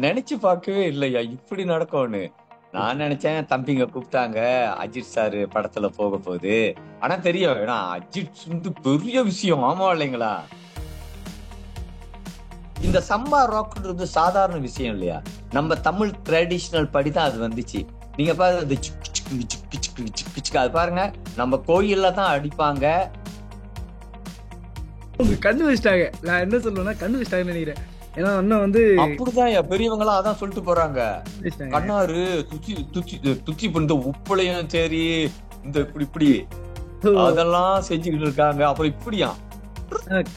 நினைச்சு பார்க்கவே இல்லையா இப்படி நடக்கும்னு. நான் நினைச்சேன் தம்பிங்க கூப்பிட்டாங்க, அஜித் சார் படத்துல போக போகுது. ஆனா தெரியும், ஏன்னா அஜித் வந்து பெரிய விஷயம், ஆமா இல்லைங்களா? இந்த சம்பா ராக்ன்றது சாதாரண விஷயம் இல்லையா? நம்ம தமிழ் ட்ரெடிஷனல் படிதான் அது வந்துச்சு. நீங்க பாருங்க, அது சிக்கு சிக்கு சிக்கு சிக்கு சிக்கு சிக்கு, அது பாருங்க, நம்ம கோயில்ல தான் அடிப்பாங்க. உங்க கண்ணு வச்சிட்டாங்க. நான் என்ன சொல்லுவேன்னா கண்ணு வச்சிட்டாங்கன்னு நினைக்கிறேன். ஏன்னா அண்ணன் வந்து அப்படிதான் பெரியவங்களா அதான் சொல்லிட்டு போறாங்க. வச்சிட்டாங்க. கண்ணாரு துச்சி துச்சி துச்சி இந்த உப்புலையும் சரி, இந்த இப்படி இப்படி ஓ, அதெல்லாம் செஞ்சுக்கிட்டு இருக்காங்க. அப்புறம் இப்படியா, அஹ்,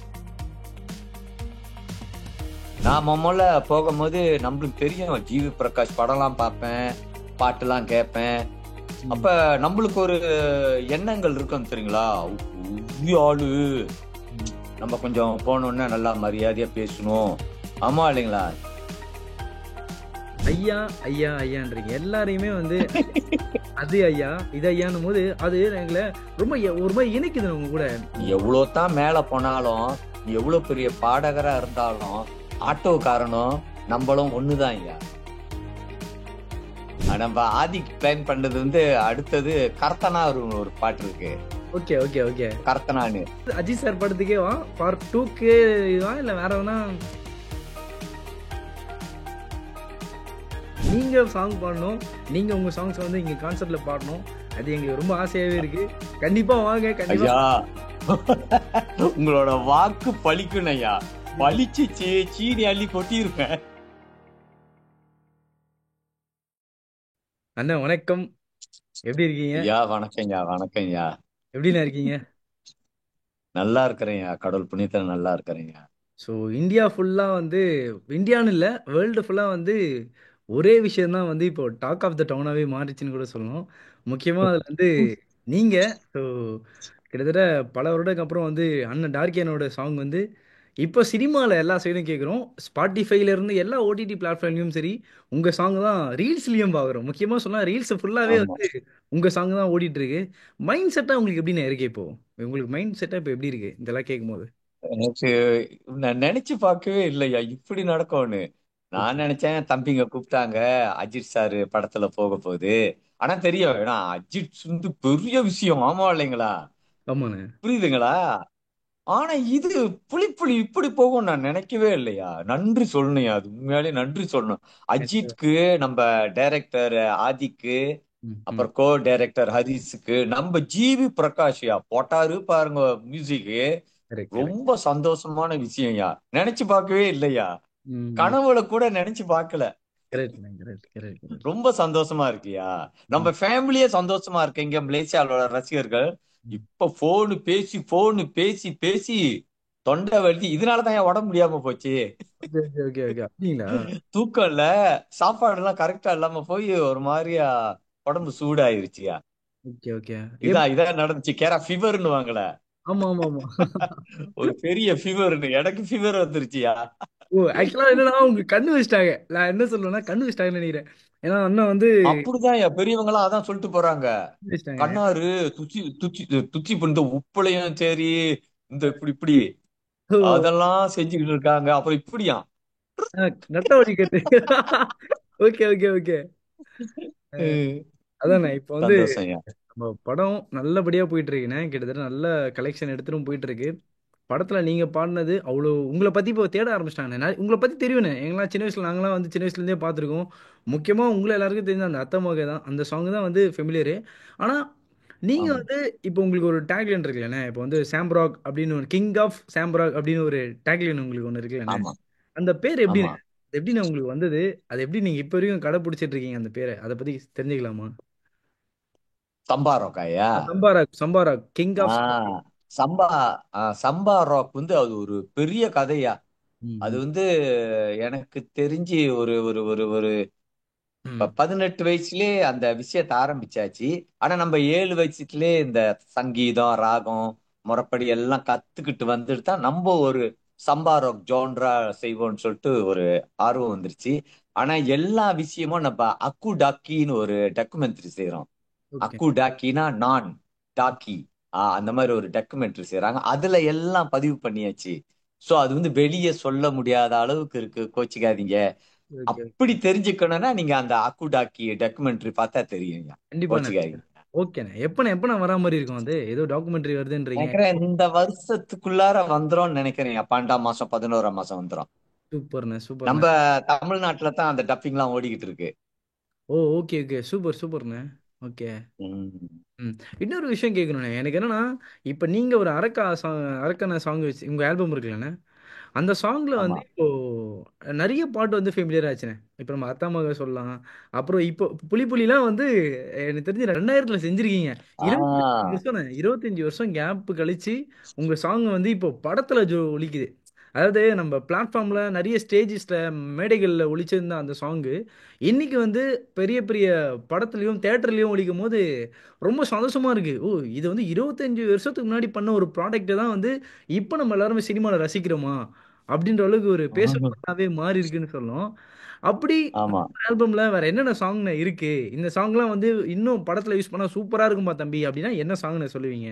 நான் முதல்ல போகும்போது நம்மளுக்கு தெரியும், ஜிவி பிரகாஷ் படம்லாம் பார்ப்பேன், பாட்டுலாம் கேட்பேன். ம். அப்ப நம்மளுக்கு ஒரு எண்ணங்கள் இருக்கும் தெரியுங்களா? உய்ய ஆளு, ம். நம்ம கொஞ்சம் போனோம்னா நல்லா மரியாதையா பேசணும், ஆமா இல்லைங்களா? ஐயா ஐயா ஐயான்றீங்க எல்லாரையுமே வந்து அது ஐயா இது ஐயான்னும் போது அது எங்களை ரொம்ப ஒரு மாதிரி இணைக்குது உங்க கூட. நீ எவ்வளவு தான் மேல போனாலும், நீ எவ்வளவு பெரிய பாடகரா இருந்தாலும், ஆட்டோக்காரனும் நம்மளும் ஒண்ணுதான் ஐயா. நம்ம ஆதிக்கு பிளான் பண்ணது வந்து அடுத்தது கர்த்தனா ஒரு பாட்டு இருக்கு, ஓகே ஓகே ஓகே. கர்த்தனான்னு. அஜித் சார் படத்துக்கே வா, பார்ட் 2க்கு இதுவா இல்ல வேற எதுனா? நீங்க சாங் பாடணும், நீங்க உங்க சாங்ஸ் வந்து இங்க கான்சர்ட்ல பாடணும், அது எங்களுக்கு ரொம்ப ஆசையாவே இருக்கு. கண்டிப்பா வாங்க, கண்டிப்பா. ஐயா, உங்களோட வாக்கு பலிக்கணும் ஐயா. பலிச்சிச்சு, சீனி அள்ளி கொட்டியிருப்பேன். அண்ணன் வணக்கம், எப்படி இருக்கீங்க? ஐயா வணக்கம்யா, வணக்கம்யா. எப்படிண்ணா இருக்கீங்க? நல்லா இருக்கிறேன்யா, கடவுள் புண்ணியத்துல நல்லா இருக்கிறேன்யா. ஸோ இந்தியா ஃபுல்லாக வந்து, இந்தியான்னு இல்லை வேர்ல்டு ஃபுல்லாக வந்து ஒரே விஷயம்தான் வந்து இப்போ டாக் ஆஃப் த டவுனாகவே மாறிச்சுன்னு கூட சொல்லணும். முக்கியமாக அதில் வந்து நீங்கள் ஸோ கிட்டத்தட்ட பல வருடத்துக்கு அப்புறம் வந்து அண்ணன் டார்கியனோட சாங் வந்து இப்போ சினிமாவில் எல்லா சைடும் கேட்குறோம். ஸ்பாட்டிஃபைலேருந்து எல்லா ஓடிடி பிளாட்ஃபார்ம்லையும் சரி உங்கள் சாங் தான் ரீல்ஸ்லேயும் பார்க்குறோம். முக்கியமாக சொன்னால் ரீல்ஸ் ஃபுல்லாகவே ஆமா. வந்து உங்கள் சாங் தான் ஓடிட்டு இருக்கு. மைண்ட் செட்டாக உங்களுக்கு எப்படிண்ணே இருக்கு இப்போ? உங்களுக்கு மைண்ட் செட்டாக இப்போ எப்படி இருக்கு இதெல்லாம் கேட்கும்போது? எனக்கு நான் நினைச்சு பார்க்கவே இல்லையா இப்படி நடக்கும்னு. நான் நினைச்சேன் தம்பிங்க கூப்பிட்டாங்க, அஜித் சார் படத்துல போக போகுது. ஆனா தெரியும், ஏன்னா அஜித் வந்து பெரிய விஷயம், ஆமா இல்லைங்களா? ஆமாண்ணே. புரியுதுங்களா? ஆனா இது புலி இப்படி போகும் நான் நினைக்கவே இல்லையா. நன்றி சொல்லணும்யா, அது உண்மையாலே நன்றி சொல்லணும். அஜித்க்கு, நம்ம டைரக்டர் ஆதிக்கு, ம், ம். அப்புறம் கோ டைரக்டர் ஹரிஸுக்கு, நம்ம ஜிவி பிரகாஷ்யா போட்டாரு பாருங்க மியூசிக். Correct correct. ரொம்ப சந்தோஷமான விஷயம்யா. நினைச்சு பார்க்கவே இல்லையா, ம். கனவுல கூட நினைச்சு பார்க்கல. Correct correct correct correct. ரொம்ப சந்தோஷமா இருக்குயா. ம். நம்ம ஃபேமிலியே சந்தோஷமா இருக்கீங்க, மலேசியாவோட ரசிகர்கள். ம். இப்ப போனு பேசி பேசி தொண்டை வலி, இதனாலதான் என் உடம்பு முடியாம போச்சு. Okay okay okay okay. அப்படிங்களா? தூக்கம் இல்ல, சாப்பாடு எல்லாம் கரெக்டா இல்லாம போய் ஒரு மாதிரியா உடம்பு சூடாயிருச்சுயா. Okay okay. இதான் நடந்துச்சு. கேரா ஃபீவர்னு வாங்கல, ஆமா ஆமா ஆமா. ஒரு பெரிய ஃபீவர்னு எனக்கு ஃபீவர் வந்துருச்சுயா. ஓ, ஆக்சுவலா என்னன்னா உங்க கண்ணு வச்சிட்டாங்க. நான் என்ன சொல்லுவேன்னா கண்ணு வச்சிட்டாங்கன்னு நினைக்கிறேன். ஏன்னா அண்ணன் வந்து அப்படிதான் பெரியவங்களா அதான் சொல்லிட்டு போறாங்க. கண்ணு வச்சிட்டாங்க. கண்ணாரு துச்சி துச்சி துச்சி இந்த உப்புலையும் சரி, இந்த இப்படி இப்படி ஓ, அதெல்லாம் செஞ்சுக்கிட்டு இருக்காங்க. அப்புறம் இப்படியா, நட்ட வழி கட்டு. Okay okay okay. அதானே இப்போ வந்து சந்தோஷம்யா. நம்ம படம் நல்லபடியா போயிட்டு இருக்குண்ணே. கிட்டத்தட்ட நல்ல கலெக்ஷன் எடுத்துட்டும் போயிட்டு இருக்கு. படத்துல நீங்க பாடினது அவ்வளோ உங்களை பத்தி இப்போ தேட ஆரம்பிச்சிட்டாங்க. உங்களை பத்தி தெரியும்ண்ணே. எங்களாம் சின்ன வயசுல நாங்களாம் வந்து சின்ன வயசுல இருந்தே பார்த்துருக்கோம். முக்கியமா உங்களை எல்லாருக்கும் தெரிஞ்ச அந்த அத்தை மகை தான், அந்த சாங் தான் வந்து ஃபெமிலியரு. ஆனா நீங்க ஆமா வந்து இப்போ உங்களுக்கு ஒரு டேக்லைன் இருக்குல்லண்ணே. இப்போ வந்து சாம்ராக் அப்படின்னு ஒரு கிங் ஆஃப் சாம்ராக் அப்படின்னு ஒரு டேக்லைன் உங்களுக்கு ஒன்று இருக்குல்லண்ணே. ஆமா அந்த பேர் எப்படிண்ணே? ஆமா. அது எப்படிண்ணே உங்களுக்கு வந்தது? அது எப்படி நீங்க இப்போ வரைக்கும் கடைப்பிடிச்சிட்டு இருக்கீங்க அந்த பேரை? அதை பத்தி தெரிஞ்சுக்கலாமா? சம்பா ராக்காயா? சம்பாராக் சம்பாராக் king of. Ah Samba, Samba rock வந்து அது ஒரு பெரிய கதையா. ம், அது ம், வந்து எனக்கு தெரிஞ்சு ஒரு ஒரு ஒரு ஒரு ம். 18 வயசுலயே அந்த விஷயத்த ஆரம்பிச்சாச்சு. ஆனா நம்ம 7 வயசுலயே இந்த சங்கீதம், ராகம், முறைப்படி எல்லாம் கத்துக்கிட்டு வந்துட்டு தான் நம்ம ஒரு சம்பா ராக் ஜோன்ரா செய்வோம்னு சொல்லிட்டு ஒரு ஆர்வம் வந்துருச்சு. ஆனா எல்லா விஷயமும் நம்ம அக்கு டாக்கின்னு ஒரு டாக்குமெண்ட்ரி செய்றோம். ஓகே. அக்கு டாக்கினா நான் டாக்கி, அந்த மாதிரி ஒரு டாக்குமெண்ட்ரி செய்றாங்க. அதுல எல்லாம் பதிவு பண்ணியாச்சு. சோ அது வந்து வெளியே சொல்ல முடியாத அளவுக்கு இருக்கு, கோச்சிக்காதீங்க. ஓகே. அப்படி தெரிஞ்சுக்கணும்னா நீங்க அந்த அக்குடாக்கி டாக்குமெண்ட்ரி பார்த்தா தெரியுங்க. கண்டிப்பாண்ணே. கோச்சுக்காதீங்க. ஓகேண்ணே. எப்பண்ணே வரா மாதிரி இருக்கும் அது? ஏதோ டாக்குமெண்ட்ரி வருதுன்றீங்க. நினைக்கிறேன் இந்த வருஷத்துக்குள்ளார வந்துரும்னு நினைக்கிறேன். 12ஆம் மாசம் 11ஆம் மாசம் வந்துரும். சூப்பர்ண்ணே, சூப்பர்ண்ணே. நம்ம தமிழ்நாட்டுல தான் அந்த டப்பிங்லாம் ஓடிக்கிட்டு இருக்கு. ஓ! Okay, okay. சூப்பர், சூப்பர்ண்ணே. ஓகே. ம். ம். இன்னொரு விஷயம் கேட்கணுண்ணே. எனக்கு என்னன்னா, இப்ப நீங்க ஒரு அரக்கன சாங் வச்சு உங்க ஆல்பம் இருக்குல்லண்ணே, அந்த சாங்ல ஆமா. வந்து இப்போ நெறைய பாட்டு வந்து ஃபெமிலியர் ஆச்சுண்ணே. இப்ப நம்ம அத்தா மக சொல்லலாம். அப்புறம் இப்போ புலி புலிலாம் வந்து எனக்கு தெரிஞ்சு 2000ல செஞ்சிருக்கீங்க. 25 ஆ. வருஷம்ண்ணே. 25 வருஷம் கேப் கழிச்சு உங்க சாங் வந்து இப்போ படத்துல ஒலிக்குது. அதாவது நம்ம பிளாட்ஃபார்ம்ல நெறைய ஸ்டேஜஸ்ல, மேடைகள்ல ஒலிச்சிருந்த அந்த சாங்கு, இன்னைக்கு வந்து பெரிய பெரிய படத்துலயும், தியேட்டர்லயும் ஒலிக்கும்போது ரொம்ப சந்தோஷமா இருக்கு. ஓ! இது வந்து 25 வருஷத்துக்கு முன்னாடி பண்ண ஒரு ப்ராடக்ட்ட தான் வந்து இப்ப நம்ம எல்லாருமே சினிமால ரசிக்கிறோமா? அப்படின்ற அளவுக்கு ஒரு பேசப்பொருளாவே மாறி இருக்குன்னு சொல்லணும். அப்படி ஆமா. ஆல்பம்ல வேற என்னென்ன சாங்ண்ணே இருக்கு? இந்த சாங்லாம் வந்து இன்னும் படத்துல யூஸ் பண்ணா சூப்பரா இருக்கும்பா தம்பி அப்படின்னா என்ன சாங்ண்ணே சொல்லுவீங்க?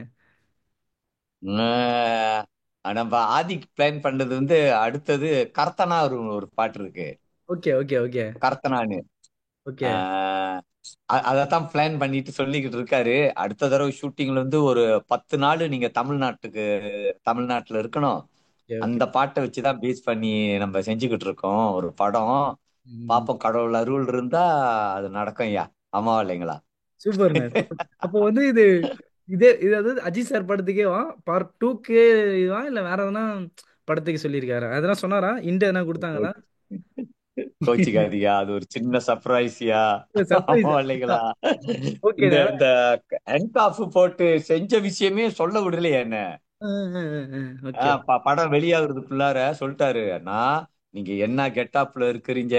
ஆ, நம்ம ஆதிக் பிளான் பண்ணது வந்து அடுத்தது கர்த்தனா ஒரு ஒரு பாட்டு இருக்கு. Okay, okay, okay. கர்த்தனான்னு. ஓகே. அதத்தான் பிளான் பண்ணிட்டு சொல்லிக்கிட்டு இருக்காரு. அடுத்த தடவை ஷூட்டிங்ல வந்து ஒரு 10 நாள் நீங்க தமிழ்நாட்டுல இருக்கணும். Okay, okay. அந்த பாட்டை வச்சுதான் பேஸ் பண்ணி நம்ம செஞ்சுக்கிட்டு இருக்கோம் ஒரு படம். ம். பாப்போம், கடவுள் அருள் இருந்தா அது நடக்கும் ஐயா. ஆமாவா இல்லைங்களா? சூப்பர்ண்ணே. சூப்பர். அப்போ வந்து இது அதாவது அஜித் சார் படத்துக்கேவா? பார்ட் 2க்கு இதுவா? இல்ல வேற எதனா படத்துக்கு சொல்லியிருக்காரா? எதனா சொன்னாரா? ஹிண்ட் எதனா குடுத்தாங்களா? கோச்சிக்காதீங்க, அது ஒரு சின்ன சர்ப்ரைஸ்யா. சர்ப்ரைஸ். ஆமாவா இல்லைங்களா? இந்த ஓகேண்ணே. இந்த என்காஃப் போட்டு செஞ்ச விஷயமே சொல்ல விடலையே என்ன. ஓகே. படம் வெளியாகிறதுக்குள்ளார சொல்லிட்டாரு, நான் நீங்க என்ன கெட்டப்ல இருக்கிறீங்க,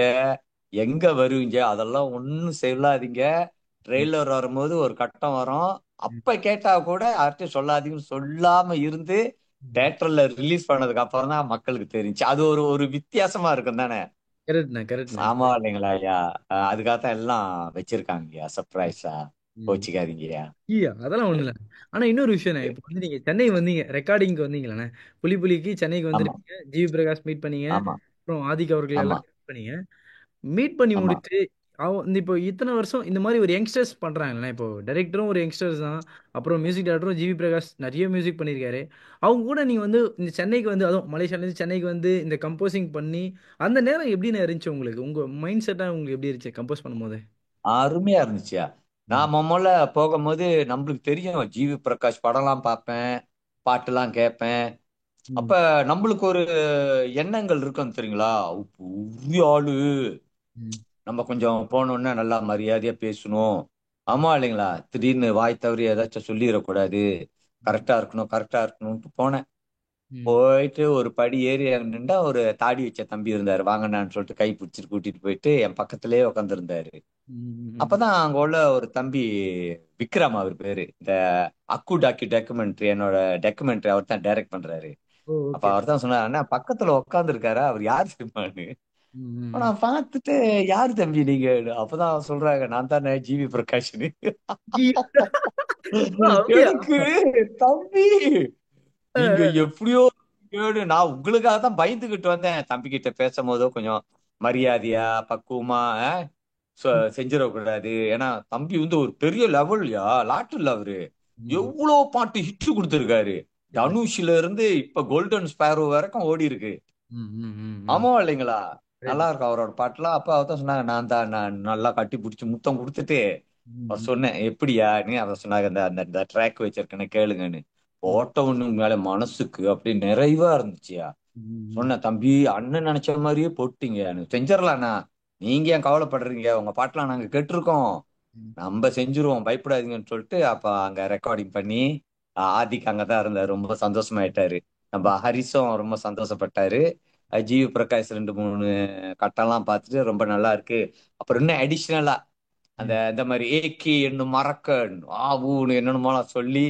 எங்க வருவீங்க, அதெல்லாம் ஒண்ணும் சொல்லாதீங்க. ம், ட்ரெய்லர் வரும்போது ஒரு கட்டம் வரும். ம், அப்ப கேட்டா கூட யார்கிட்டயும் சொல்லாதீங்கன்னு சொல்லாம இருந்து ம். தியேட்டர்ல ரிலீஸ் பண்ணதுக்கு அப்புறம் தான் மக்களுக்கு தெரிஞ்சு. அது ஒரு ஒரு வித்தியாசமா இருக்கும் தானே. கரெக்ட்ண்ணே, கரெக்ட்ண்ணே. ஆமா இல்லைங்களா ஐயா? அதுக்காகத்தான் எல்லாம் வச்சிருக்காங்கய்யா சர்ப்ரைஸா. ம். கோச்சிக்காதீங்கய்யா. அதெல்லாம் ஒண்ணும் இல்ல. ஆனா இன்னொரு விஷயம்ண்ணே. இப்போ வந்து நீங்க சென்னை வந்தீங்க. ரெக்கார்டிங்க்கு வந்தீங்கல்லண்ணே. புலி புலிக்கு சென்னைக்கு ஆமா. வந்திருக்கீங்க. ஜிவி பிரகாஷ் மீட் பண்ணீங்க. ஆமா. அப்புறம் ஆதிக் அவர்கள் ஆமா. எல்லாத்தையும் மீட் பண்ணீங்க. மீட் பண்ணி ஆமா. முடிச்சு, இந்த இப்போ இத்தன வருஷம் இந்த மாரி ஒரு யங்ஸ்டர்ஸ் பண்றாங்கல்ல. இப்போ டைரக்டரும் ஒரு யங்ஸ்டர்ஸ் தான். அப்புறம் மியூசிக் டைரக்டரும் ஜிவி பிரகாஷ் நெறைய மியூசிக் பண்ணியிருக்காரு. அவங்க கூட நீங்க வந்து இந்த சென்னைக்கு வந்து அதுவும் மலேசியாலேருந்து சென்னைக்கு வந்து இந்த கம்போசிங் பண்ணி, அந்த நேரம் எப்படிண்ணே இருந்துச்சு உங்களுக்கு? உங்க மைண்ட் செட்டா உங்களுக்கு எப்படி இருந்துச்சு கம்போஸ் பண்ணும்போது? அருமையா இருந்துச்சுயா. ம். நான் முதல்ல போகும்போது நம்மளுக்கு தெரியும், ஜிவி பிரகாஷ் படம்லாம் பார்ப்பேன், பாட்டுலாம் கேட்பேன். அப்ப ம். நம்மளுக்கு ஒரு எண்ணங்கள் இருக்கும் தெரியுங்களா. உரிய ஆளு, ம். நம்ம கொஞ்சம் போனோம்னா நல்லா மரியாதையா பேசணும். ஆமா இல்லைங்களா? திடீர்னு வாய் தவறி ஏதாச்சும் சொல்லிடக்கூடாது. ம். கரெக்டா இருக்கணும், கரெக்டா இருக்கணும்ட்டு போனேன். ம். போயிட்டு ஒரு படி ஏறி நின்றா ஒரு தாடி வச்ச தம்பி இருந்தாரு. வாங்கண்ணான்னு சொல்லிட்டு கை பிடிச்சிட்டு கூட்டிட்டு போயிட்டு என் பக்கத்திலேயே உட்காந்துருந்தாரு. ம். அப்பதான் அங்க உள்ள ஒரு தம்பி, விக்ரம் அவர் பேரு. இந்த அக்கு டாக்குமெண்ட்ரி, என்னோட டாக்குமெண்ட்ரி அவர் தான் டைரக்ட் பண்றாரு. ஓ! அப்ப ஓகே. அவர் தான் சொன்னார், அண்ணா பக்கத்துல உட்கார்ந்து இருக்காரு, அவர் யார் தெரியுமான்னு. ம். அப்ப ம். நான் பார்த்துட்டு, யார் தம்பி நீங்க? அப்பதான் அவர் சொல்றாங்க, நான் தானே ஜிவி பிரகாஷ்னு. ம். அப்படியா? எனக்கு தம்பி, நீங்க அ. எப்படியோ இருக்கீங்கன்னு நான் உங்களுக்காக தான் பயந்துகிட்டு வந்தேன். தம்பி கிட்ட பேசும்போதோ கொஞ்சம் மரியாதையா பக்குவமா செஞ்சிடக்கூடாது. ஏன்னா தம்பி வந்து ஒரு பெரிய லெவல்யா, லாட்டில் அவரு ம். எவ்வளவு பாட்டு ஹிட் கொடுத்திருக்காரு. கரெக்ட். தனுஷ்ல இருந்து இப்ப கோல்டன் ஸ்பேரோ வரைக்கும் ஓடி இருக்கு. ம். ம். ம். ம். ஆமா இல்லைங்களா? நல்லா கரெக்ட். இருக்கும் அவரோட பாட்டுலாம். அப்ப அவர்தான் சொன்னாங்க, நான் நல்லா கட்டி பிடிச்சி முத்தம் கொடுத்துட்டு அவர் ம். சொன்னேன், எப்படியான்னு. அவர் சொன்னாங்க, இந்த அந்த இந்த ட்ராக் வச்சிருக்கேன்னு கேளுங்கன்னு. ம். போட்ட ஒண்ணு மேல மனசுக்கு அப்படியே நிறைவா இருந்துச்சுயா. ம். சொன்னேன், தம்பி அண்ணன் நினைச்ச மாதிரியே போட்டீங்க, செஞ்சிடலாண்ணா. நீங்க ஏன் கவலைப்படுறீங்க, உங்க பாட்டெல்லாம் நாங்க கேட்டிருக்கோம், ம். நம்ம செஞ்சுருவோம், பயப்படாதீங்கன்னு சொல்லிட்டு அப்ப அங்க ரெக்கார்டிங் பண்ணி ஆதிக் அங்கதான் இருந்தாரு. ரொம்ப சந்தோஷமாயிட்டாரு. நம்ம ஹரிஸும் ரொம்ப சந்தோஷப்பட்டாரு. ஜிவி பிரகாஷ் 2 3 கட்டெல்லாம் பார்த்துட்டு ரொம்ப நல்லா இருக்கு. அப்புறம் இன்னும் அடிஷ்னலா அந்த ம். இந்த மாதிரி ஏக்கி என்னும் மறக்கன் ஊன்னு என்னென்னமோலாம் சொல்லி,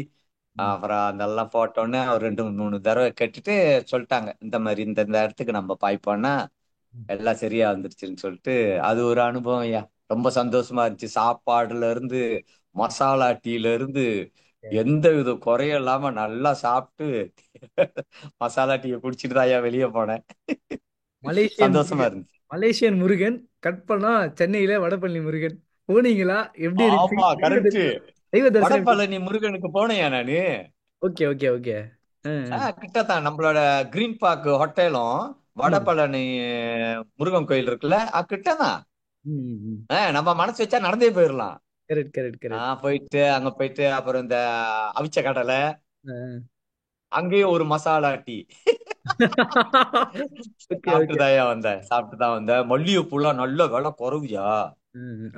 ம். அப்புறம் அதெல்லாம் போட்டோன்னே ஒரு 2 3 தடவை கேட்டுட்டு சொல்லிட்டாங்க, இந்த மாதிரி இந்த இந்த இடத்துக்கு நம்ம பாய்ப்போம்னா எல்லாம் சரியா வந்துருச்சுன்னு சொல்லிட்டு. அது ஒரு அனுபவம் ஐயா. ரொம்ப சந்தோஷமா இருந்துச்சு. சாப்பாடுல இருந்து, மசாலா டீல இருந்து எந்த வித குறையும் இல்லாம நல்லா சாப்பிட்டு மசாலா டீயை குடிச்சிட்டு தான் ஐயா வெளியே போனேன். மலேசியன் சந்தோஷமா இருந்துச்சு. மலேசியன் முருகன் கட் பண்ணா சென்னையில வடபழனி முருகன். போனீங்களா? எப்படி இருக்கு? ஆமா, தெய்வ கரெக்ட். தரிசனம், தெய்வ தரிசனம் எப்படி? வடபழனி முருகனுக்கு போனேயா நானு. Okay okay okay. கிட்டத்தான் நம்மளோட கிரீன் பார்க் ஹோட்டலும் ஆமா. வடபழனி முருகன் கோயில் இருக்குல்ல, கிட்டதான். ம். நம்ம மனசு வச்சா நடந்தே போயிடலாம். Correct correct correct. போயிட்டு அங்க போயிட்டு அப்புறம் இந்த அவிச்ச கடலை, அங்கேயும் ஒரு மசாலா டீ ஓகே ஓகே. சாப்பிட்டு தான் வந்தேன். மல்லிகைப்பூலாம் நல்ல விலை குறவுயா.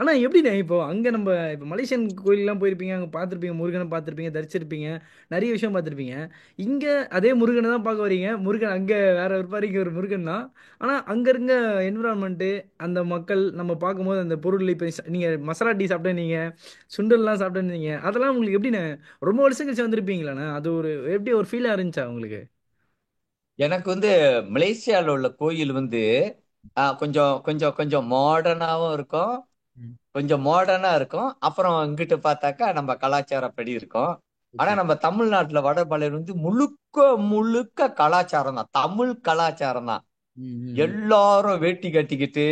ஆனா எப்படிண்ணே இப்போ அங்க நம்ம இப்போ மலேசியன் கோயிலெல்லாம் போயிருப்பீங்க, அங்க பார்த்துருப்பீங்க, முருகனை பார்த்துருப்பீங்க, தரிசிருப்பீங்க, நிறைய விஷயம் பார்த்துருப்பீங்க. இங்க அதே முருகனை தான் பார்க்க வரீங்க. முருகன் அங்க வேற இருப்பாரு, இங்க ஒரு முருகன் தான். ஆனா அங்க இருக்க என்விரான்மெண்ட், அந்த மக்கள் நம்ம பார்க்கும்போது அந்த பொருள், இப்போ நீங்க மசாலா டீ சாப்பிட்டேன், நீங்க சுண்டல்லாம் சாப்பிட்டேன்னு, அதெல்லாம் உங்களுக்கு எப்படிண்ணே? ரொம்ப வருஷம் கழிச்சு வந்திருப்பீங்களாண்ணே, அது ஒரு எப்படி ஒரு ஃபீலா இருந்துச்சா உங்களுக்கு? எனக்கு மலேசியால உள்ள கோயில் கொஞ்சம் கொஞ்சம் கொஞ்சம் மாடர்னாவும் இருக்கும். ம். கொஞ்சம் மாடர்னா இருக்கும். அப்புறம் இங்கிட்டு பார்த்தாக்கா நம்ம கலாச்சாரப்படி இருக்கும். ஆனா ஓகே. நம்ம தமிழ்நாட்டுல வடபழனி முழுக்க முழுக்க கலாச்சாரம் தான், தமிழ் கலாச்சாரம் தான். ம். எல்லாரும் வேட்டி கட்டிக்கிட்டு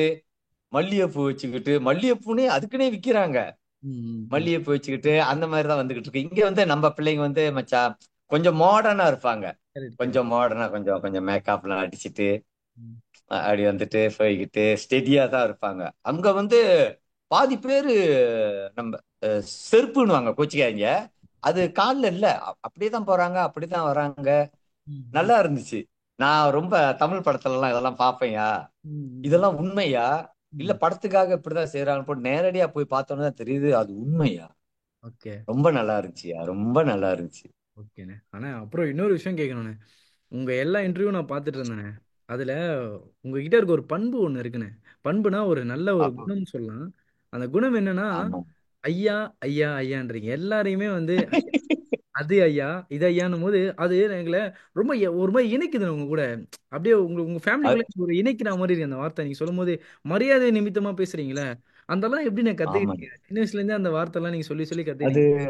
மல்லிகைப்பூ வச்சுக்கிட்டு, மல்லிகைப்பூனே அதுக்குன்னே விக்கிறாங்க. ம். மல்லிகைப்பூ வச்சுக்கிட்டு அந்த மாதிரி தான் வந்துகிட்டு இருக்கு. இங்க நம்ம பிள்ளைங்க மச்சான் கொஞ்சம் மாடர்னா இருப்பாங்க. Correct correct. கொஞ்சம் மாடர்னா கொஞ்சம் கொஞ்சம் மேக்கப்லாம் அடிச்சிட்டு அப்படி போய்கிட்டு ஸ்டெடியா தான் இருப்பாங்க. அங்க பாதி பேரு நம்ம செருப்புன்னுவாங்க, கோச்சிக்காய்ங்க. அது கால்ல இல்ல, அப்படியே தான் போறாங்க, அப்படிதான் வராங்க. ம். நல்லா இருந்துச்சு. நான் ரொம்ப தமிழ் படத்துல எல்லாம் இதெல்லாம் பார்ப்பேன்யா. ம். இதெல்லாம் உண்மையா இல்ல ம். படத்துக்காக இப்படிதான் செய்யறாங்க போட்டு நேரடியா போய் பார்த்தோன்னு தான் தெரியுது அது உண்மையா. ஓகே. ரொம்ப நல்லா இருந்துச்சுயா, ரொம்ப நல்லா இருந்துச்சு. ஓகேண்ணே. ஆனா அப்புறம் இன்னொரு விஷயம் கேட்கணுண்ணே. உங்க எல்லா இன்டர்வியூ நான் பார்த்துட்டு இருந்தேண்ணே. அதுல உங்ககிட்ட இருக்க ஒரு பண்பு ஒண்ணு இருக்குண்ணே. பண்புனா ஒரு நல்ல ஒரு ஆமா, குணம் சொல்லலாம். அந்த குணம் என்னன்னா, ஆமா. ஐயா ஐயா ஐயான்றீங்க எல்லாரையுமே வந்து ஐயா, அது ஐயா இது ஐயான்னும் போது அது எங்களை ரொம்ப ஒரு மாதிரி இணைக்குது உங்க கூட. அப்படியே உங்க உங்க ஃபேமிலிக்குள்ள அது- ஒரு இணைக்கிற மாதிரி இருக்கு அந்த வார்த்தை நீங்க சொல்லும் போது. மரியாதை நிமித்தமா பேசுறீங்களே, அதெல்லாம் எப்படி நான் ஆமா. கத்துக்கிட்டீங்க? சின்ன வயசுல இருந்தே அந்த வார்த்தை எல்லாம் நீங்க சொல்லி சொல்லி அது கத்துக்கிட்டீங்க?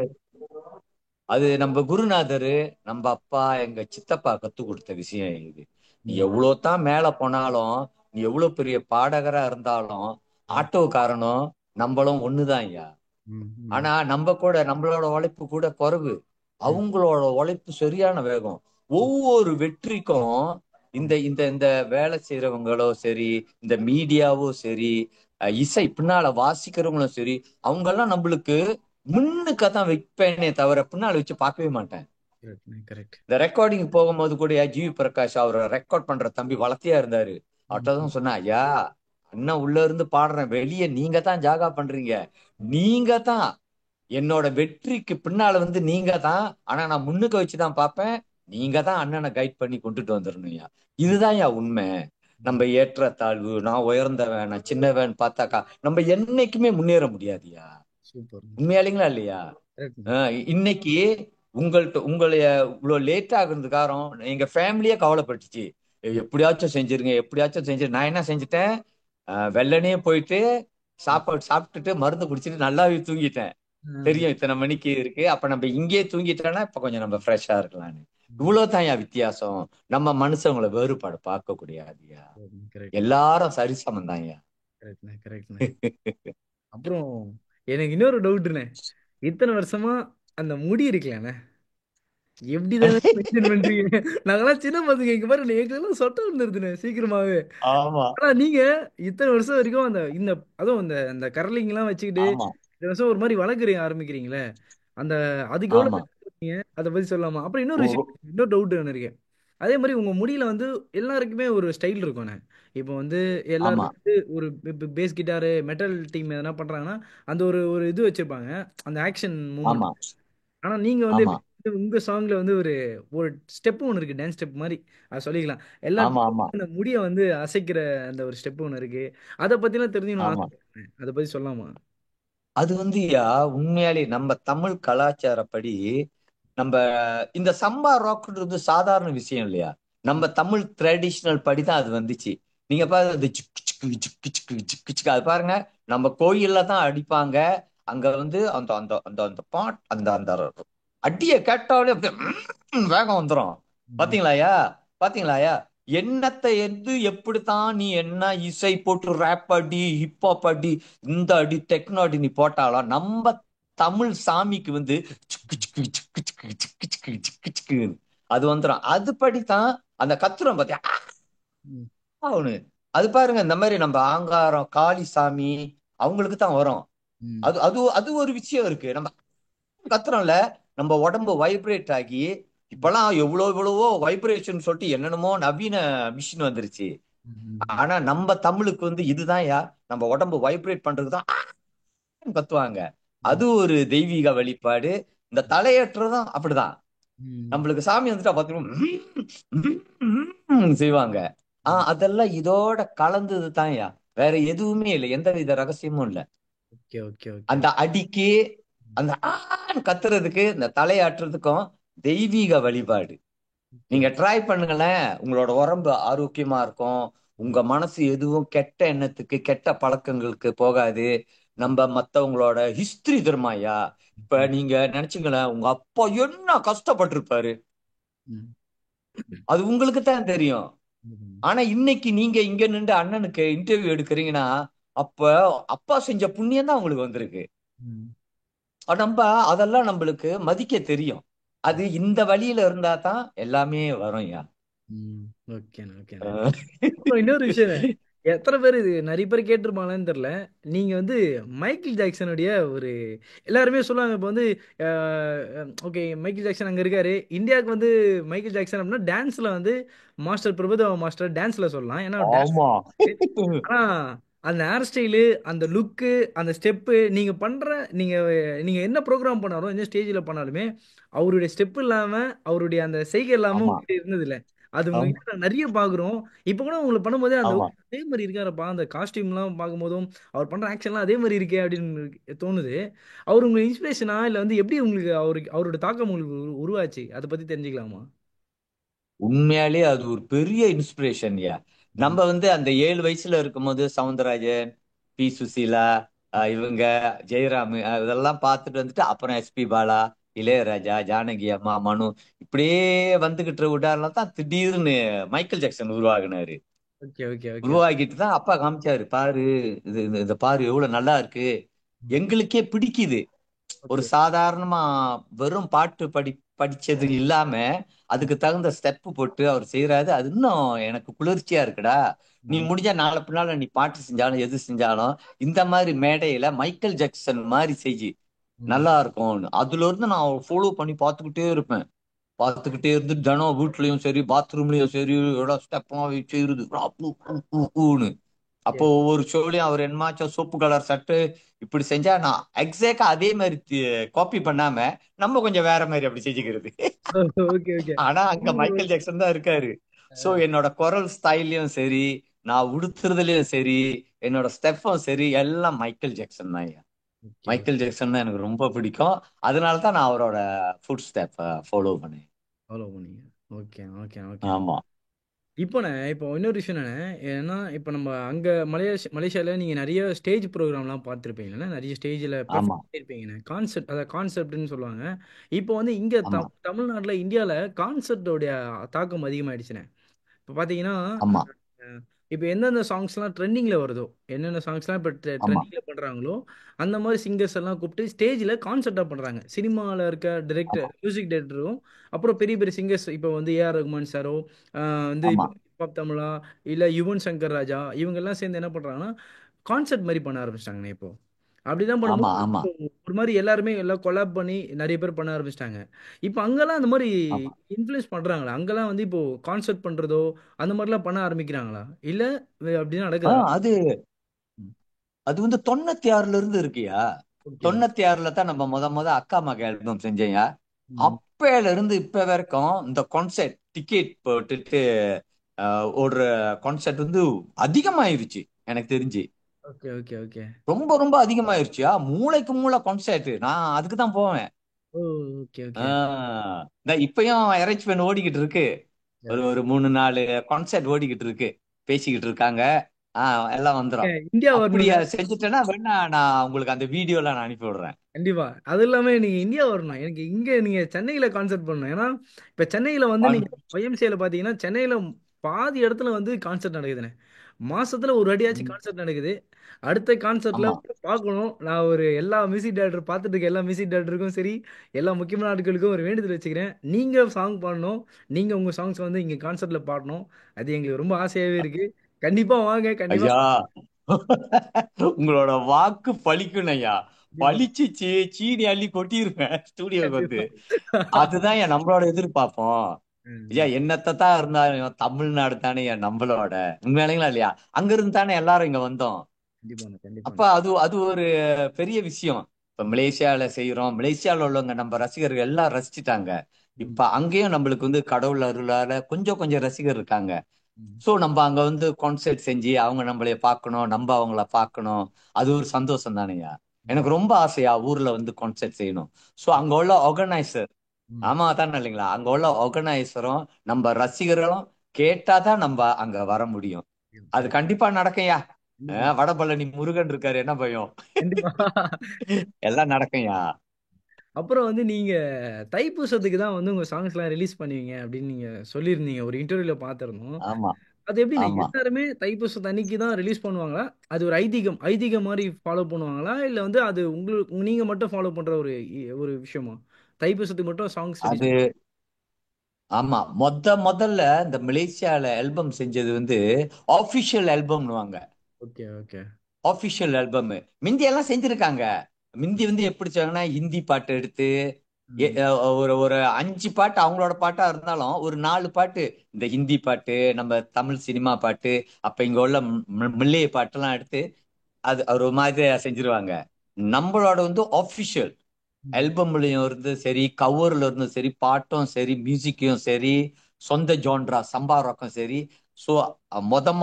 அது நம்ம குருநாதரு, நம்ம அப்பா, எங்க சித்தப்பா கத்து கொடுத்த விஷயம் இது. நீ ம். எவ்வளோ தான் மேல போனாலும், நீ எவ்வளவு பெரிய பாடகரா இருந்தாலும், ம். ஆட்டோக்காரனும் நம்மளும் ஒண்ணுதான் ஐயா. ம். ம். ஆனா நம்மளோட உழைப்பு கூட குறைவு. ம். அவங்களோட உழைப்பு சரியான வேகம். ம். ஒவ்வொரு வெற்றிக்கும் இந்த ம். இந்த இந்த வேலை செய்யறவங்களோ சரி, இந்த மீடியாவோ சரி, இசை பின்னால வாசிக்கிறவங்களும் சரி, அவங்க எல்லாம் நம்மளுக்கு முன்னுக்கு தான் வைப்பேனே தவிர பின்னால வச்சு பார்க்கவே மாட்டேன். Correct correct. இந்த ரெக்கார்டிங் போகும்போது கூட ஜிவி பிரகாஷ் அவரை ரெக்கார்ட் பண்ற தம்பி வளர்த்தியா இருந்தாரு. ம். அவர்தான் சொன்னா, ஐயா அண்ணன் உள்ள இருந்து பாடுறேன், வெளியே நீங்க தான் ஜாகா பண்றீங்க. நீங்க தான் என்னோட வெற்றிக்கு பின்னால நீங்க தான். ஆனா நான் முன்னுக்கு வச்சுதான் பார்ப்பேன். நீங்க தான் அண்ணனை கைட் பண்ணி கொண்டுட்டு வந்துடணும்யா. இதுதான் உண்மை. நம்ம ஏற்றத்தாழ்வு, நான் உயர்ந்தவன் நான் சின்னவன் பார்த்தாக்கா நம்ம என்னைக்குமே முன்னேற முடியாதுயா. சூப்பர். உண்மையாளிங்களா இல்லையா? கரெக்ட். இன்னைக்கு உங்களைய இவ்வளவு லேட் ஆகுறது காரணம் எங்க ஃபேமிலியே கவலைப்பட்டுச்சு. எப்படியாச்சும் செஞ்சிருங்க, எப்படியாச்சும் செஞ்சிரு. நான் என்ன செஞ்சுட்டேன், வெள்ளனே போயிட்டு சாப்பாடு சாப்பிட்டுட்டு மருந்து குடிச்சிட்டு நல்லாவே தூங்கிட்டேன். தெரியும் இத்தனை மணிக்கு இருக்கு, அப்ப நம்ம இங்கேயே தூங்கிட்டோம்னா இப்ப கொஞ்சம் நம்ம ஃப்ரெஷ்ஷா இருக்கலாம்னு. இவ்வளவுதான் வித்தியாசம். நம்ம மனுஷங்களை வேறுபாடு பார்க்க கூடாதுயா. கரெக்ட் எல்லாரும் சரிசமம் தான். கரெக்ட்ண்ணே கரெக்ட்ண்ணே. அப்புறம் எனக்கு இன்னொரு டவுட்ண்ணே. இத்தனை வருஷமா அந்த முடி இருக்கலண்ணே, எப்படிதானே மெயின்டைன் பண்றீங்க? நாங்கெல்லாம் சின்ன பசங்க, இங்க பாரு எங்களுக்கெல்லாம் சொட்டை வந்துருதுண்ணே சீக்கிரமாவே. ஆமா, ஆனா நீங்க இத்தனை வருஷம் வரைக்கும் அந்த இந்த அதுவும் இந்த இந்த கரலிங் எல்லாம் வச்சுக்கிட்டு ஆமா, இத்தனை வருஷம் ஒரு மாதிரி வளர்க்குறீங்க ஆரம்பிக்கிறீங்களே, அந்த அதுக்கு எவ்வளவு ஆமா. கஷ்டப்பட்டீங்க? அதை பத்தி சொல்லலாமா? அப்புறம் இன்னொரு விஷயம், ஓ, இன்னொரு டவுட் ஒன்று இருக்கு. அதே மாதிரி உங்க முடியில வந்து எல்லாருக்குமே ஒரு ஸ்டைல் இருக்கும்ண்ணே. இப்போ வந்து ஆமா, எல்லாருமே வந்து ஒரு பேஸ் கிட்டாரு மெட்டல் டீம் எதனா பண்றாங்கன்னா அந்த ஒரு ஒரு இது வச்சிருப்பாங்க, அந்த ஆக்ஷன் மூமெண்ட். ஆமா, ஆனா நீங்க வந்து ஆமா, எப்படி வந்து உங்க சாங்ல வந்து ஒரு ஒரு ஸ்டெப் ஒன்று இருக்கு, டான்ஸ் ஸ்டெப் மாதிரி அதை சொல்லிக்கலாம். எல்லா ஆமா, ஆமா, அந்த முடிய வந்து அசைக்கிற அந்த ஒரு ஸ்டெப் ஒன்று இருக்கு. அதை பத்திலாம் தெரிஞ்சுக்கணும் ஆமா. ஆசைப்படுறேன், அதை பத்தி சொல்லலாமா? அது உண்மையாலே நம்ம தமிழ் கலாச்சாரப்படி நம்ம இந்த சம்பா ராக்ன்றது சாதாரண விஷயம் இல்லையா. நம்ம தமிழ் ட்ரெடிஷனல் படி தான் அது வந்துச்சு. நீங்க பாருங்க, இந்த சிக்கு சிக்கு சிக்கு சிக்கு சிக்கு சிக்கு அது பாருங்க, நம்ம கோயில்ல தான் அடிப்பாங்க. அங்க அந்த அந்த அந்த அந்த பாட் அந்த அந்த அடியை கேட்டாலே அப்படியே வேகம் வந்துரும். ம். பாத்தீங்களாயா? பாத்தீங்களாயா? என்னத்தை எது எப்படித்தான் நீ என்ன இசை போட்டு ரேப் அடி ஹிப்ஹாப் அடி இந்த அடி டெக்னோ அடி நீ போட்டாலும் நம்ம தமிழ் சாமிக்கு வந்து சிக்கு சிக்கு சிக்கு சிக்கு சிக்கு சிக்கு சிக்கு சிக்குன்னு அது வந்துடும். அதுபடித்தான் அந்த கத்துறோம் பாத்தியா ம். அவனு. அது பாருங்க இந்த மாதிரி நம்ம ஆங்காரம் காளி சாமி அவங்களுக்கு தான் வரும். ம். அது அது அது ஒரு விஷயம் இருக்கு. நம்ம கத்துறோம்ல, நம்ம உடம்பு வைப்ரேட் ஆகி இப்பெல்லாம் எவ்வளவோ வைப்ரேஷன் சொல்லிட்டு என்னென்னமோ நவீன மிஷின் வந்துருச்சு. ம். ஆனா நம்ம தமிழுக்கு வந்து இதுதான் யா நம்ம உடம்பு வைப்ரேட் பண்றதுக்கு தான் கத்துவாங்க. ம். அது ஒரு தெய்வீக வழிபாடு. இந்த தலையேற்றதும் அப்படிதான். ம். நம்மளுக்கு சாமி வந்துட்டா பாத்தீங்கன்னா செய்வாங்க. ம். அதெல்லாம் இதோட கலந்தது தான்யா. வேற எதுவுமே இல்லை, எந்த வித ரகசியமும் இல்லை. Okay okay okay. அந்த அடிக்கு அந்த கத்துறதுக்கு இந்த தலையாட்டுறதுக்கும் தெய்வீக வழிபாடு. ஓகே. நீங்க ட்ரை பண்ணுங்களேன், உங்களோட உடம்பு ஆரோக்கியமா இருக்கும். உங்க மனசு எதுவும் கெட்ட எண்ணத்துக்கு கெட்ட பழக்கங்களுக்கு போகாது. நம்ம மத்தவங்களோட ஹிஸ்டரி தெரியுமாயா? இப்ப ம். நீங்க நினைச்சுங்களேன், உங்க அப்பா என்ன கஷ்டப்பட்டிருப்பாரு, ம். அது உங்களுக்கு தான் தெரியும். ம். ஆனா இன்னைக்கு நீங்க இங்க நின்று அண்ணனுக்கு இன்டர்வியூ எடுக்கிறீங்கன்னா, அப்ப அப்பா செஞ்ச புண்ணியம் தான் உங்களுக்கு வந்திருக்கு. ம். நம்ம அதெல்லாம் நம்மளுக்கு மதிக்க தெரியும். அது இந்த வழியில இருந்தா தான் எல்லாமே வரும்யா. ம். ஓகேண்ணா ஓகேண்ணா. அஹ் அப்புறம் இன்னொரு விஷயம், எத்தனை பேர் இது நிறைய பேர் கேட்டிருப்பாங்களான்னு தெரியல. நீங்க வந்து மைக்கேல் ஜாக்சனுடைய ஒரு எல்லாருமே சொல்லுவாங்க இப்போ வந்து ஓகே மைக்கேல் ஜாக்சன் அங்க இருக்காரு. இந்தியாவுக்கு வந்து மைக்கேல் ஜாக்சன் அப்படின்னா டான்ஸ்ல வந்து மாஸ்டர் பிரபுதேவா மாஸ்டர் டான்ஸ்ல சொல்லலாம். ஏன்னா டான்ஸ். ஆமா. ஆனா அந்த ஹேர் ஸ்டைலு, அந்த லுக்கு, அந்த ஸ்டெப்பு நீங்க பண்ற நீங்க நீங்க என்ன ப்ரோக்ராம் பண்ணாலும் என்ன ஸ்டேஜ்ல பண்ணாலுமே அவருடைய ஸ்டெப் இல்லாம அவருடைய அந்த செய்கை இல்லாம ஆமா. உங்ககிட்ட இருந்தது இல்ல. அது ஆமா. உங்ககிட்ட நான் நிறைய பாக்குறோம். இப்ப கூட உங்களை பண்ணும்போது அந்த ஆமா. அதே மாதிரி இருக்காரப்பா அந்த காஸ்டியூம்லாம் பார்க்கும்போதும் அவர் பண்ற ஆக்ஷன்லாம் அதே மாதிரி இருக்கே அப்படின்னு தோணுது. அவர் உங்களுக்கு இன்ஸ்பிரேஷனா இல்ல வந்து எப்படி உங்களுக்கு அவரோட தாக்கம் உங்களுக்கு உருவாச்சு அதை பத்தி தெரிஞ்சுக்கலாமா? உண்மையாலே அது ஒரு பெரிய இன்ஸ்பிரேஷன்யா. நம்ம ம். வந்து அந்த 7 வயசுல இருக்கும்போது சவுந்தரராஜன், பி சுசீலா, இவங்க ஜெயராம் இதெல்லாம் பார்த்துட்டு வந்துட்டு அப்புறம் எஸ்பி பாலா, இளையராஜா, ஜானகி அம்மா, மனு இப்படியே வந்துகிட்டு விடாலாம் தான் திடீர்னு மைக்கேல் ஜாக்சன் உருவாகினாரு. Okay okay okay. உருவாக்கிட்டு தான் அப்பா காமிச்சாரு, பாரு இத பாரு எவ்வளவு நல்லா இருக்கு, எங்களுக்கே பிடிக்குது. ஒரு ஓகே. சாதாரணமா வெறும் பாட்டு படிச்சது இல்லாம அதுக்கு தகுந்த ஸ்டெப் போட்டு அவர் செய்யறாரு. அது இன்னும் எனக்கு குளிர்ச்சியா இருக்குடா. நீ முடிஞ்சா நாளை பின்னால நீ பாட்டு செஞ்சாலும் எது செஞ்சாலும் இந்த மாதிரி மேடையில மைக்கேல் ஜாக்சன் மாதிரி செஞ்சு ம். நல்லா இருக்கும். அதுல இருந்து நான் ஃபாலோ பண்ணி பார்த்துக்கிட்டே இருப்பேன். பார்த்துக்கிட்டே இருந்து தினம் வீட்லயும் சரி பாத்ரூம்லயும் சரி எவ்வளவு ஸ்டெப்பா செய்யுது அப்போ ஓகே. ஒவ்வொரு ஷோலையும் அவர் என்னமாச்சும் சோப்பு கலர் சட்டு இப்படி செஞ்சா நான் எக்ஸாக்டா அதே மாதிரி காப்பி பண்ணாம நம்ம கொஞ்சம் வேற மாதிரி அப்படி செஞ்சுக்கிறது. Okay okay. ஆனா அங்க மைக்கேல் ஜாக்சன் தான் இருக்காரு. சோ என்னோட குரல் ஸ்டைல்லயும் சரி, நான் உடுத்துறதுலயும் சரி, என்னோட ஸ்டெப்பும் சரி எல்லாம் மைக்கேல் ஜாக்சன் தான். ஓகே மைக்கேல் ஜாக்சன் தான் எனக்கு ரொம்ப பிடிக்கும். அதனால தான் நான் அவரோட ஃபுட் ஸ்டெப் ஃபாலோ பண்ணேன். ஃபாலோ பண்ணீங்க. Okay okay okay. ஆமா. இப்போண்ணே இப்போ இன்னொரு விஷயம் என்னண்ணே, ஏன்னா இப்போ நம்ம அங்கே மலேசியாவில் நீங்கள் நிறைய ஸ்டேஜ் ப்ரோக்ராம்லாம் பார்த்துருப்பீங்கண்ணே, நிறைய ஸ்டேஜில் ஆமா. பெர்ஃபார்ம் பண்ணியிருப்பீங்கண்ணே. கான்செப்ட் அதாவது கான்செப்ட்னு சொல்லுவாங்க. இப்போ வந்து இங்கே ஆமா. தமிழ்நாட்டில் இந்தியாவில் கான்செப்டோடைய தாக்கம் அதிகமாகிடுச்சுண்ணே. இப்போ பார்த்தீங்கன்னா ஆமா. இப்போ எந்தெந்த சாங்ஸ்லாம் ட்ரெண்டிங்கில் வருதோ, என்னென்ன சாங்ஸ்லாம் இப்போ ஆமா. ட்ரெண்டிங்கில் பண்ணுறாங்களோ அந்த மாதிரி சிங்கர்ஸ் எல்லாம் கூப்பிட்டு ஸ்டேஜில் கான்செப்டாக பண்ணுறாங்க. சினிமாவில் இருக்க ஆமா. டிரெக்டர் மியூசிக் டைரக்டரும் அப்புறம் பெரிய பெரிய சிங்கர்ஸ் இப்போ வந்து ஏஆர் ரகுமான் சாரோ வந்து ஆமா. இப்போ ஹிப்ஹாப் தமிழா இல்லை யுவன் சங்கர் ராஜா இவங்கெல்லாம் சேர்ந்து என்ன பண்ணுறாங்கன்னா கான்செப்ட் மாதிரி பண்ண ஆரம்பிச்சிட்டாங்கண்ணே இப்போ. அப்படிதான் ஆமா. பண்ணும்போது ஆமா. இப்போ ஒரு மாதிரி எல்லாருமே எல்லாம் கொலாப் பண்ணி நிறைய பேர் பண்ண ஆரம்பிச்சிட்டாங்க. இப்போ அங்கெல்லாம் அந்த மாதிரி ஆமா. இன்ஃப்ளூயன்ஸ் பண்றாங்களா? அங்கெல்லாம் வந்து இப்போ கான்செர்ட் பண்றதோ அந்த மாதிரிலாம் பண்ண ஆரம்பிக்கிறாங்களா? இல்ல அப்படிதான் நடக்குதா? அது அது வந்து 96ல இருந்து இருக்குயா. ஓகே. 96ல தான் நம்ம முத அக்கா மக ஆல்பம் செஞ்சேன்யா. ம். அப்பையில இருந்து இப்ப வரைக்கும் இந்த கான்செர்ட் டிக்கெட் போட்டுட்டு ஓடுற கான்செர்ட் வந்து அதிகமாயிருச்சு எனக்கு தெரிஞ்சு. Okay okay okay. ரொம்ப ரொம்ப அதிகமாயிருச்சுயா. மூளைக்கு மூளை கான்செர்ட் நான் அதுக்கு தான் போவேன். ஓ! Okay okay. இந்த இப்பயும் அரேஞ்ச்மெண்ட் ஓடிக்கிட்டு இருக்கு. ஒரு ஒரு 3 4 கான்செர்ட் ஓடிக்கிட்டு இருக்கு. பேசிக்கிட்டு இருக்காங்க. எல்லாம் வந்துரும். இந்தியா அப்படியா வரணும்ண்ணே. செஞ்சுட்டேன்னா வேணா நான் உங்களுக்கு அந்த வீடியோலாம் நான் அனுப்பி விடுறேன். கண்டிப்பா. அது இல்லாம நீங்க இந்தியா வரணும். நீங்க சென்னையில கான்செர்ட் பண்ணணும். ஏன்னா இப்ப சென்னையில வந்து நீங்க கான்- YMCAல பாத்தீங்கன்னா சென்னையில பாதி இடத்துல வந்து கான்சர்ட் நடக்குதுண்ணே. மாசத்துல ஒரு அடியாச்சும் ம். கான்சர்ட் நடக்குது. அடுத்த கான்சர்ட்ல ஆமா. பார்க்கணும். நான் ஒரு எல்லா மியூசிக் டைரக்டர் பார்த்துட்டு இருக்க எல்லா மியூசிக் டைரக்டருக்கும் சரி, எல்லா முக்கியமான ஆட்களுக்கும் ஒரு வேண்டுதல் வச்சுக்கிறேன். நீங்க சாங் பாடணும். நீங்க உங்க சாங்ஸ் வந்து இங்க கான்சர்ட்ல பாடணும். அது எங்களுக்கு ரொம்ப ஆசையாவே இருக்கு. கண்டிப்பா வாங்க. கண்டிப்பா. ஐயா, உங்களோட வாக்கு பலிக்கணும் ஐயா. கண்டிப்பா. பலிச்சிச்சு, சீனி அள்ளி கொட்டிருவேன் ஸ்டூடியோக்கு வந்து. கண்டிப்பா. அதுதான் என் நம்மளோட எதிர்பார்ப்போம். ஐயா, ம். என்னத்தான் இருந்தாலும் தமிழ்நாடு தானே என் நம்மளோட. உண்மையாலுங்களா இல்லையா? அங்க இருந்து தானே எல்லாரும் இங்க வந்தோம். கண்டிப்பாண்ணே. அப்ப கண்டிப்பாண்ணே. அது அது ஒரு பெரிய விஷயம். இப்ப மலேசியால செய்யறோம். மலேசியால உள்ளவங்க நம்ம ரசிகர்கள் எல்லாம் ரசிச்சுட்டாங்க. ம். இப்ப அங்கேயும் நம்மளுக்கு வந்து கடவுள் அருளால கொஞ்சம் கொஞ்சம் ரசிகர் இருக்காங்க. ம். சோ நம்ம அங்க வந்து கான்சர்ட் செஞ்சு அவங்க நம்மளைய பார்க்கணும், நம்ம அவங்கள பார்க்கணும். அது ஒரு சந்தோஷம் தானேயா. ம். எனக்கு ரொம்ப ஆசையா ஊர்ல வந்து கான்சர்ட் செய்யணும். சோ அங்க உள்ள ஆர்கனைசர், ம். ஆமா தானே இல்லைங்களா, அங்க உள்ள ஆர்கனைசரும் நம்ம ரசிகர்களும் கேட்டாதான் நம்ம அங்க வர முடியும். அது கரெக்ட். கண்டிப்பா நடக்கும்யா. கண்டிப்பா. வடபழனி முருகன் இருக்காரு, என்ன பயம். கண்டிப்பா. எல்லாம் நடக்கும்யா. அப்புறம் வந்து நீங்க தைப்பூசத்துக்கு தான் வந்து உங்க சாங்ஸ்லாம் ரிலீஸ் பண்ணுவீங்க அப்படின்னு நீங்க சொல்லியிருந்தீங்க. ஒரு இன்டர்வியூல பார்த்திருந்தோம். ஆமா. அது எப்படிண்ணே? ஆமா. எல்லாருமே தைப்பூசத்து அன்னைக்கு தான் ரிலீஸ் பண்ணுவாங்களா? அது ஒரு ஐதீகம் ஐதீகம் மாரி ஃபாலோ பண்ணுவாங்களா? இல்ல வந்து அது நீங்க மட்டும் ஃபாலோ பண்ற ஒரு விஷயமா? தைப்பூசத்துக்கு மட்டும் சாங்ஸ் ரிலீஸ். அது ஆமா, முதல்ல இந்த மலேசியால ஆல்பம் செஞ்சது வந்து ஆபிஷியல் ஆல்பம்னுவாங்க. Okay, okay. ஆபிஷியல் ஆல்பம் மிந்தி எல்லாம் செஞ்சிருக்காங்க. மிந்தி வந்து எப்படி செய்வாங்கன்னா, ஹிந்தி பாட்டு எடுத்து ம். ஒரு ஒரு 5 பாட்டு அவங்களோட பாட்டா இருந்தாலும் ஒரு 4 பாட்டு இந்த ஹிந்தி பாட்டு, நம்ம தமிழ் சினிமா பாட்டு, அப்ப இங்க உள்ள மில்லைய பாட்டெல்லாம் எடுத்து அது ஒரு மாதிரி செஞ்சிருவாங்க. நம்மளோட வந்து ஆபிஷியல் ம். ஆல்பம்லயும் இருந்து சரி, கவர்ல இருந்தும் சரி, பாட்டும் சரி, மியூசிக்கும் சரி, சொந்த ஜோன்ரா சம்பா ராக்கும் சரி. ஸோ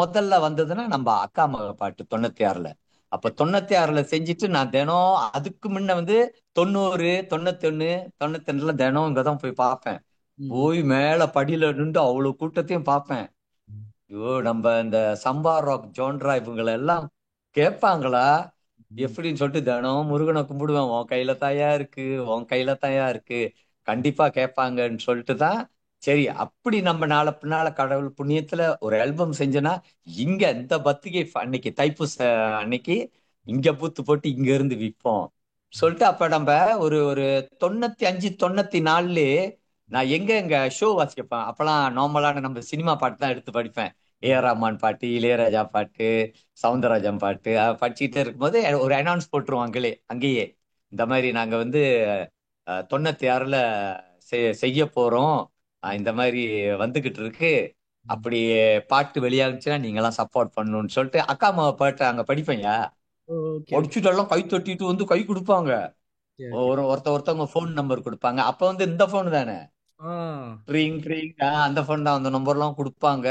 முதல்ல வந்ததுன்னா நம்ம அக்கா மக பாட்டு 96ல. அப்ப 96ல செஞ்சுட்டு நான் தினம் அதுக்கு முன்ன வந்து 90, 91, 92ல தினம் இங்கதான் போய் பார்ப்பேன். ம். போய் மேல படியில நின்று அவ்வளவு கூட்டத்தையும் பார்ப்பேன். ம். ஐயோ, நம்ம இந்த சம்பா ராக் ஜோன்ரா இவங்களை எல்லாம் கேட்பாங்களா ம். எப்படின்னு சொல்லிட்டு தினம் முருகனை கும்பிடுவேன். உன் கையில தாயா இருக்கு, உன் கையில தாயா இருக்கு, கண்டிப்பா கேட்பாங்கன்னு சொல்லிட்டு தான். சரி, அப்படி நம்ம நாளை பின்னால கடவுள் புண்ணியத்துல ஒரு ஆல்பம் செஞ்சனா இங்க இந்த பத்திரிகை அன்னைக்கு தைப்பூச அன்னைக்கு இங்க பூத்து போட்டு இங்க இருந்து விற்போம் சொல்லிட்டு, அப்ப நம்ம ஒரு ஒரு 95, 94லயே நான் எங்க எங்க ஷோ வாசிப்பேன். அப்பெல்லாம் நார்மலான நம்ம சினிமா பாட்டு தான் எடுத்து படிப்பேன். ம். ஏஆர் ரஹ்மான் பாட்டு, இளையராஜா பாட்டு, சவுந்தரராஜன் பாட்டு படிச்சுக்கிட்டே இருக்கும்போது ஒரு அனௌன்ஸ் போட்டுருவாங்களே அங்கேயே. இந்த மாதிரி நாங்க வந்து 96ல செய்ய போறோம். இந்த மாதிரி வந்துகிட்டு இருக்கு. ம். அப்படி பாட்டு வெளியாகுச்சுன்னா நீங்க எல்லாம் சப்போர்ட் பண்ணணும்னு சொல்லிட்டு அக்கா அம்மாவை பாட்டு அங்க படிப்பேங்க. Okay, okay. படிச்சுட்டு எல்லாம் கை தட்டிட்டு வந்து கை கொடுப்பாங்க. Okay, okay. ஒருத்தவங்க ஃபோன் நம்பர் கொடுப்பாங்க. அப்ப வந்து இந்த ஃபோன் தானே, ஆ. ட்ரிங் ட்ரிங், அந்த ஃபோன் தான். அந்த நம்பர்லாம் கொடுப்பாங்க,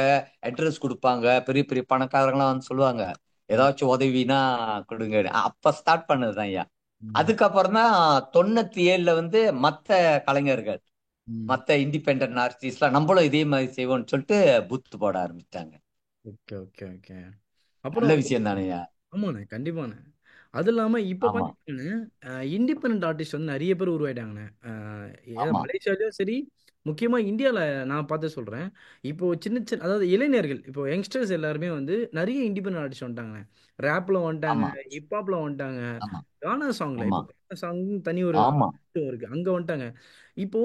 அட்ரஸ் கொடுப்பாங்க. பெரிய பெரிய பணக்காரங்களாம் வந்து சொல்லுவாங்க ம். ஏதாச்சும் உதவினா கொடுங்க. அப்ப ஸ்டார்ட் பண்ணதுதான் ஐயா. ம். அதுக்கப்புறம் தான் 97ல வந்து மத்த கலைஞர்கள், ம். மத்த இண்டிபெண்டன்ட் ஆர்டிஸ்ட்லாம் நம்மளும் இதே மாதிரி செய்வோம்னு சொல்லிட்டு பூத்து போட ஆரம்பிச்சிட்டாங்க. Okay, okay, okay. நல்ல அப்புறம் விஷயம் தானேயா. ஆமாண்ணே. கண்டிப்பாண்ணே. அது இல்லாம இப்ப ஆமா. பார்த்தீங்கன்னா, இண்டிபெண்டன்ட் ஆர்டிஸ்ட் வந்து நெறைய பேர் உருவாயிட்டாங்கண்ணே. ஆமா. மலேசியாலயும் சரி, முக்கியமா இந்தியால நான் பார்த்து சொல்றேன். இப்போ சின்ன சின்ன அதாவது இளைஞர்கள், இப்போ யங்ஸ்டர்ஸ் எல்லாருமே வந்து நெறைய இண்டிபெண்டன்ட் ஆர்டிஸ்ட் வந்துட்டாங்கண்ணே. ரேப்ல வந்துட்டாங்க, ஆமா. ஹிப்ஹாப்ல வந்துட்டாங்க, ஆமா. கானா சாங்ல ஆமா. இப்போ கானா சாங் தனி ஒரு ஆமா. இருக்கு. அங்க வந்துட்டாங்க. இப்போ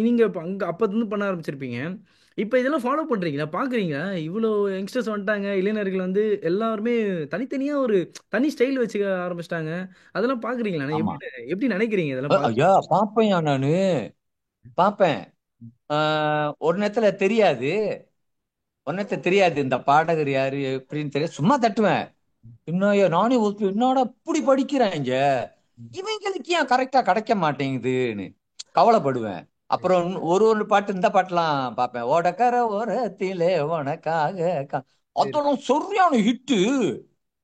நீங்க இப்ப அங்க அப்பருந்து பண்ண ஆரம்பிச்சிருப்பீங்க. இப்ப இதெல்லாம் ஃபாலோ பண்றீங்களா? பார்க்குறீங்களா? இவ்ளோ யங்ஸ்டர்ஸ் வந்துட்டாங்க. இளைஞர்கள் வந்து எல்லாருமே தனித்தனியா ஒரு தனி ஸ்டைல் வச்சுக்க ஆரம்பிச்சுட்டாங்க. அதெல்லாம் பார்க்குறீங்களாண்ணே? ஆமா. எப்படி எப்படி நினைக்கிறீங்க இதெல்லாம் பார்த்து? ஐயா, பாப்பேன்யா நானு. பாப்பேன். ஒரு நேரத்துல தெரியாது. ஒரு நேரத்துல தெரியாது இந்த பாடகர் யாரு எப்படின்னு தெரியாது. சும்மா தட்டுவேன். என்னய்யா நானே என்னடா இப்படி படிக்கிறாங்க, இவங்களுக்கு ஏன் கரெக்டா கிடைக்க மாட்டேங்குதுன்னு கவலைப்படுவேன். அப்புறம் ஒரு ஒரு பாட்டு, இந்த பாட்டுலாம் பார்ப்பேன். ஓடக்கர ஓரத்திலே உனக்காக சரி. அதெல்லாம் சரியான ஹிட்டு.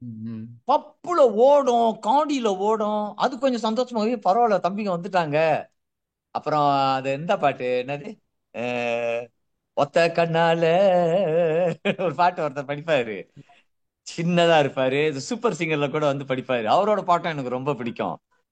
ம். பப்புல ஓடும், காடியில ஓடும். அது கொஞ்சம் சந்தோஷமா, பரவாயில்ல தம்பிங்க வந்துட்டாங்க. அப்புறம் அது எந்த பாட்டு என்னது, அஹ், ஒத்த கண்ணால ஒரு பாட்டு ஒருத்தர் படிப்பாரு. சின்னதா இருப்பாரு, இது சூப்பர் சிங்கர்ல கூட வந்து படிப்பாரு. அவரோட பாட்டும் எனக்கு ரொம்ப பிடிக்கும்.